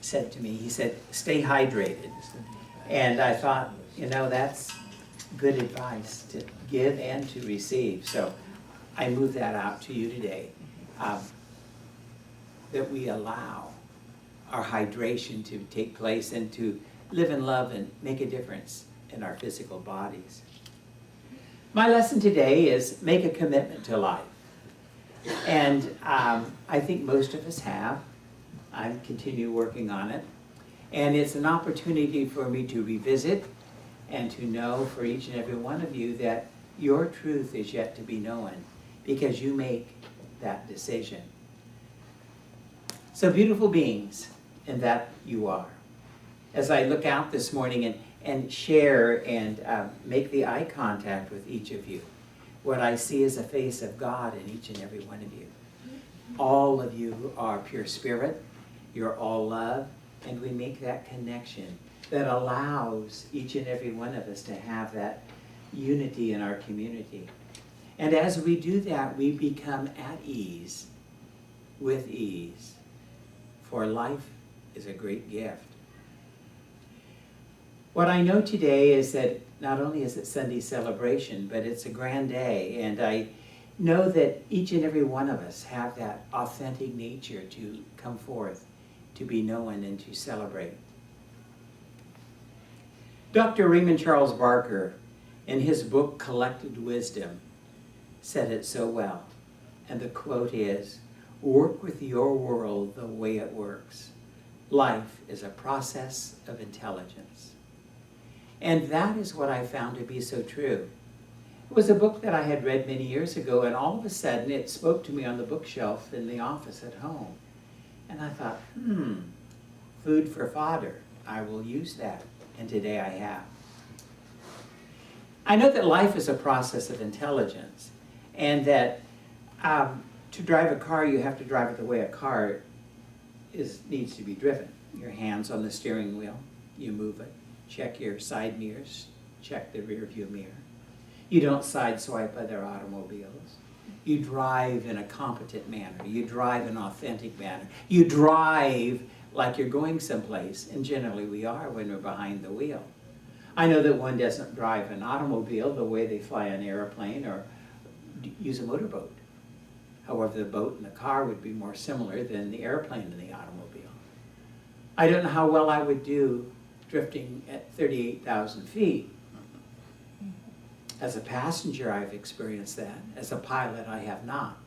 said to me, he said, stay hydrated. And I thought, you know, that's good advice, to give and to receive. So I move that out to you today, that we allow our hydration to take place and to live in love and make a difference in our physical bodies. My lesson today is make a commitment to life. And I think most of us have. I continue working on it. And it's an opportunity for me to revisit and to know for each and every one of you that your truth is yet to be known because you make that decision. So beautiful beings, and that you are. As I look out this morning and share and make the eye contact with each of you, what I see is a face of God in each and every one of you. All of you are pure spirit, you're all love, and we make that connection that allows each and every one of us to have that unity in our community. And as we do that, we become at ease, with ease, for life is a great gift. What I know today is that not only is it Sunday celebration, but it's a grand day, and I know that each and every one of us have that authentic nature to come forth, to be known, and to celebrate. Dr. Raymond Charles Barker, in his book Collected Wisdom, said it so well, and the quote is, "Work with your world the way it works. Life is a process of intelligence." And that is what I found to be so true. It was a book that I had read many years ago, and all of a sudden it spoke to me on the bookshelf in the office at home. And I thought, food for fodder. I will use that. And today I have. I know that life is a process of intelligence, and that to drive a car, you have to drive it the way a car needs to be driven. Your hands on the steering wheel, you move it. Check your side mirrors, check the rear view mirror. You don't sideswipe other automobiles. You drive in a competent manner. You drive in an authentic manner. You drive like you're going someplace, and generally we are when we're behind the wheel. I know that one doesn't drive an automobile the way they fly an airplane or use a motorboat. However, the boat and the car would be more similar than the airplane and the automobile. I don't know how well I would do drifting at 38,000 feet. As a passenger, I've experienced that. As a pilot, I have not.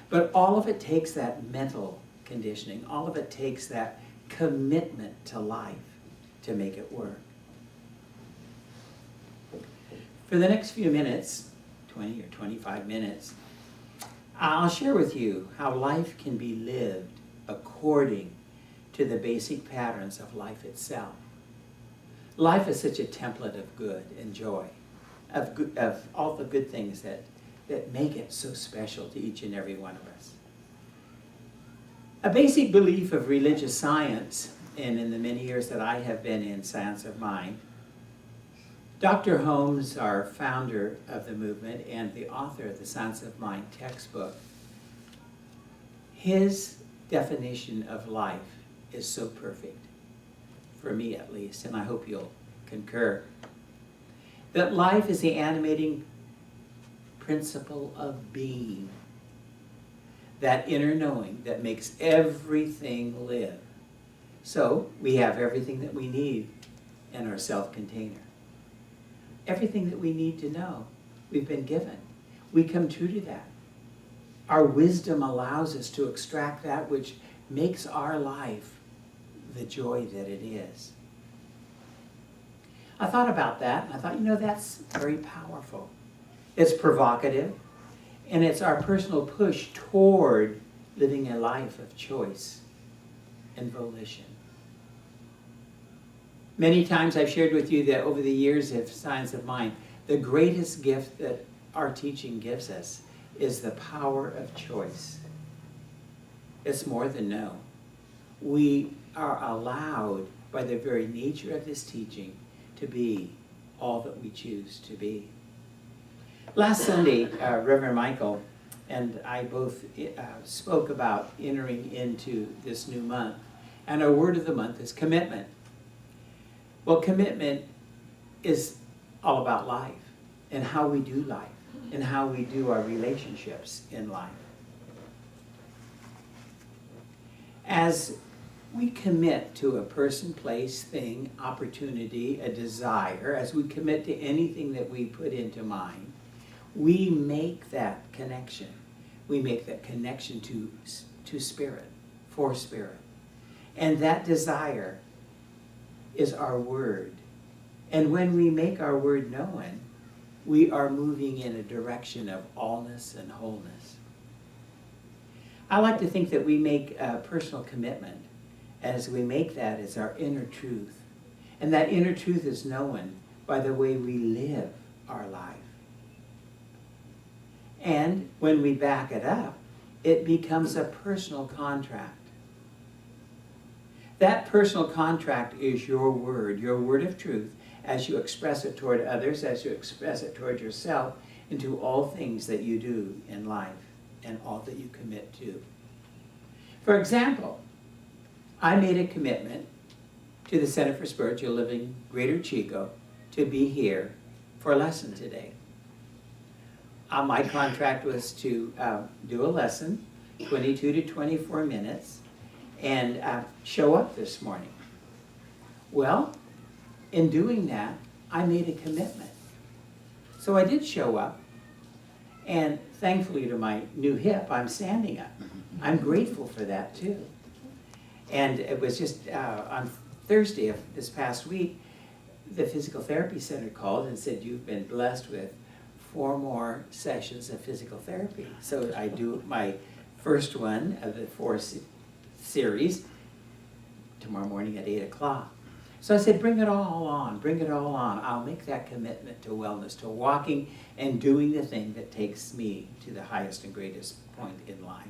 But all of it takes that mental conditioning. All of it takes that commitment to life to make it work. For the next few minutes, 20 or 25 minutes, I'll share with you how life can be lived according to the basic patterns of life itself. Life is such a template of good and joy, of all the good things that make it so special to each and every one of us. A basic belief of religious science, and in the many years that I have been in Science of Mind, Dr. Holmes, our founder of the movement and the author of the Science of Mind textbook, his definition of life is so perfect, for me at least, and I hope you'll concur, that life is the animating principle of being, that inner knowing that makes everything live. So we have everything that we need in our self-container. Everything that we need to know, we've been given. We come true to that. Our wisdom allows us to extract that which makes our life the joy that it is. I thought about that, and I thought, you know, that's very powerful. It's provocative, and it's our personal push toward living a life of choice and volition. Many times I've shared with you that over the years of Science of Mind, the greatest gift that our teaching gives us is the power of choice. It's more than no. We are allowed, by the very nature of this teaching, to be all that we choose to be. Last Sunday, Reverend Michael and I both spoke about entering into this new month And our word of the month is commitment. Well, commitment is all about life and how we do life and how we do our relationships in life. As we commit to a person, place, thing, opportunity, a desire, as we commit to anything that we put into mind, we make that connection. We make that connection to spirit, for spirit. And that desire is our word. And when we make our word known, we are moving in a direction of allness and wholeness. I like to think that we make a personal commitment. As we make that as our inner truth. And that inner truth is known by the way we live our life. And when we back it up, it becomes a personal contract. That personal contract is your word of truth, as you express it toward others, as you express it toward yourself, into all things that you do in life and all that you commit to. For example, I made a commitment to the Center for Spiritual Living, Greater Chico, to be here for a lesson today. My contract was to do a lesson, 22 to 24 minutes, and show up this morning. Well, in doing that, I made a commitment. So I did show up, and thankfully to my new hip, I'm standing up. I'm grateful for that too. And it was just on Thursday of this past week, the Physical Therapy Center called and said, you've been blessed with 4 more sessions of physical therapy. So I do my first one of the 4 series tomorrow morning at 8 o'clock. So I said, bring it all on, bring it all on. I'll make that commitment to wellness, to walking and doing the thing that takes me to the highest and greatest point in life.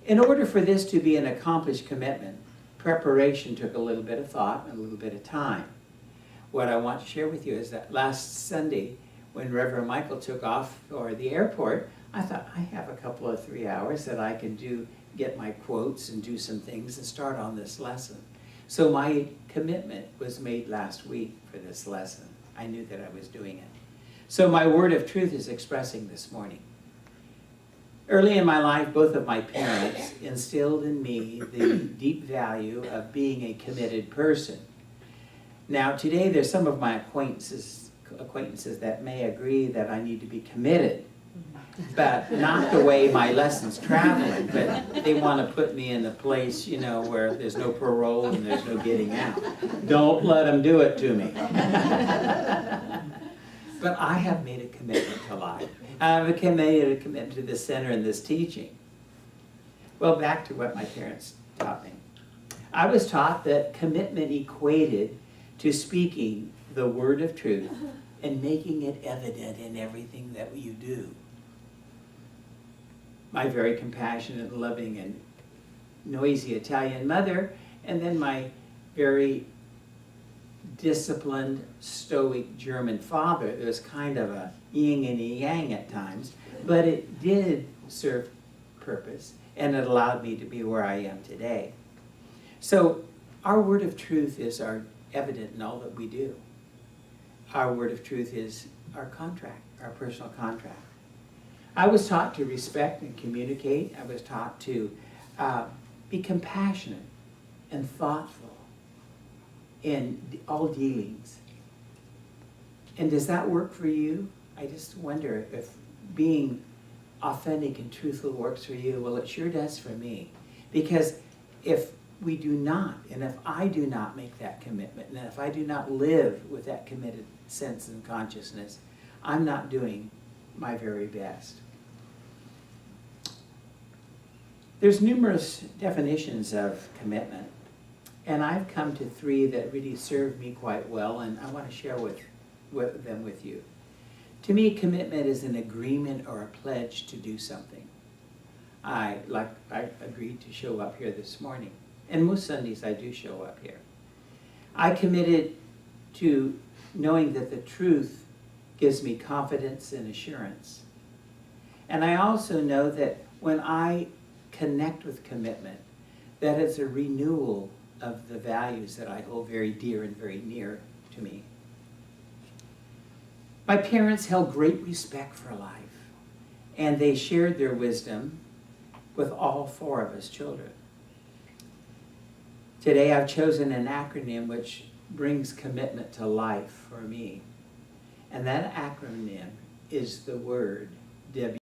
In order for this to be an accomplished commitment, preparation took a little bit of thought and a little bit of time. What I want to share with you is that last Sunday, when Reverend Michael took off for the airport, I thought, I have a couple of 3 hours that I can get my quotes and do some things and start on this lesson. So my commitment was made last week for this lesson. I knew that I was doing it. So my word of truth is expressing this morning. Early in my life, both of my parents instilled in me the deep value of being a committed person. Now today there's some of my acquaintances that may agree that I need to be committed, but not the way my lesson's traveling, but they want to put me in a place, where there's no parole and there's no getting out. Don't let them do it to me. But I have made a commitment to life. I have made a commitment to this center and this teaching. Well, back to what my parents taught me. I was taught that commitment equated to speaking the word of truth and making it evident in everything that you do. My very compassionate, loving, and noisy Italian mother, and then my very disciplined, stoic German father. It was kind of a yin and a yang at times, but it did serve purpose, and it allowed me to be where I am today. So our word of truth is evident in all that we do. Our word of truth is our contract, our personal contract. I was taught to respect and communicate. I was taught to be compassionate and thoughtful in all dealings. And does that work for you? I just wonder if being authentic and truthful works for you. Well, it sure does for me. Because if we do not, and if I do not make that commitment, and if I do not live with that committed sense and consciousness, I'm not doing my very best. There's numerous definitions of commitment, and I've come to 3 that really serve me quite well, and I want to share them with you. To me, commitment is an agreement or a pledge to do something. I agreed to show up here this morning, and most Sundays I do show up here. I committed to knowing that the truth gives me confidence and assurance. And I also know that when I connect with commitment, that it's a renewal of the values that I hold very dear and very near to me. My parents held great respect for life, and they shared their wisdom with all four of us children. Today I've chosen an acronym which brings commitment to life for me. And that acronym is the word